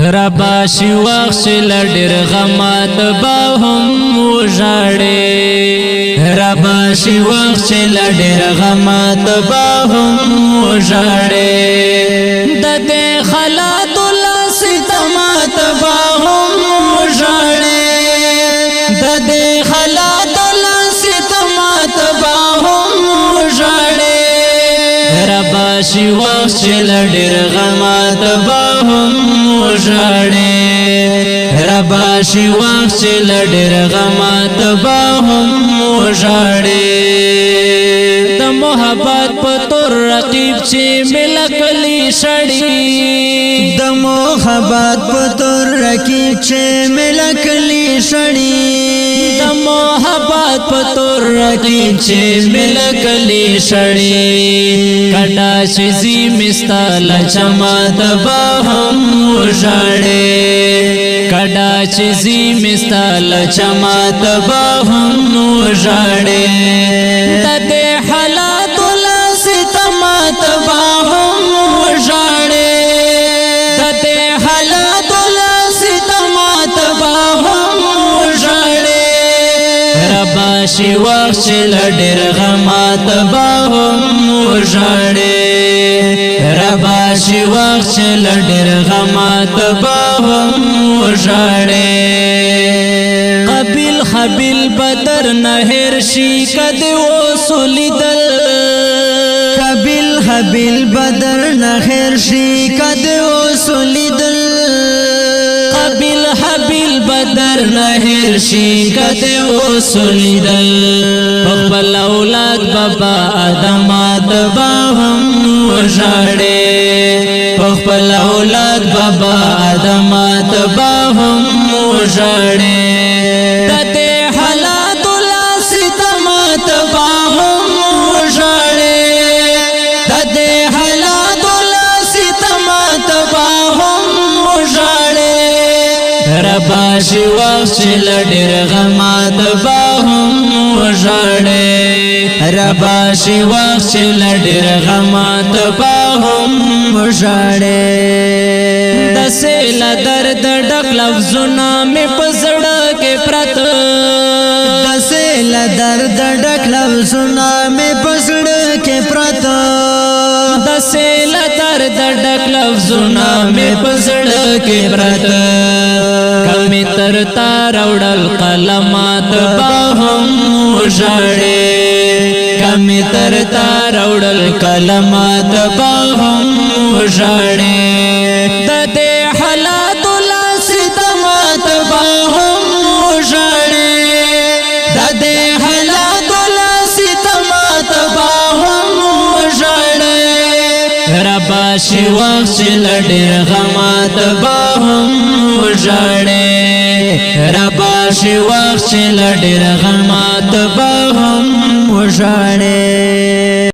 ربا شي وخت لډر غمات با هم وژړې ربا شي وخت لډر غمات با هم وژړې د دې خلات ستمات با هم وژړې د دې خلات ستمات با هم وژړې ربا شي وخت لډر غمات با هم وژړې ربا شي وخت لډر غمات با هم وژړې د محبت په تور رقیب چې ملکلی شړې د محبت په تور رقیب چې ملکلی شړې د محبت په تور رقیب چې ملکلی شړې کټا چې زی مستال چمات با هم وژړې کډا چې زی مستال چمات با هم وژړې د دې حالات ستمات با هم وژړې د دې حالات ستمات با هم وژړې ربا شي وخت لډر غمات با هم وژړې ربا شي وخت لډر غمات با هم وژړې قبیل خبیل بدر نهر شي کده وسولیدل قبیل خبیل بدر نهر شي کده وسولیدل قبیل حبیل بدر نهر شي کده وسولیدل خپل اولاد بابا ادمات با هم وژړې خپل اولاد بابا ادمات با هم وژړې د دې حالات ستمات با هم وژړې د دې حالات ستمات با هم وژړې ربا شي وخت لډر غمات با هم وژړې ربا شي وخت لډر غمات با هم وژړې د سیل درد ډک لفظونه مې په زړه کې پراته د سیل درد ډک لفظونه مې په زړه کې پراته د سیل درد ډک لفظونه مې په زړه کې پراته کمې تر تا راوړل قلمات با هم وژړې کمې تر تا راوړل قلمات با هم وژړې د دې حالات ستمات با هم وژړې د دې حالات ستمات با هم وژړې ربا شي وخت لډر غمات با هم وژړې ربا شي وخت لډر غمات با هم وژړې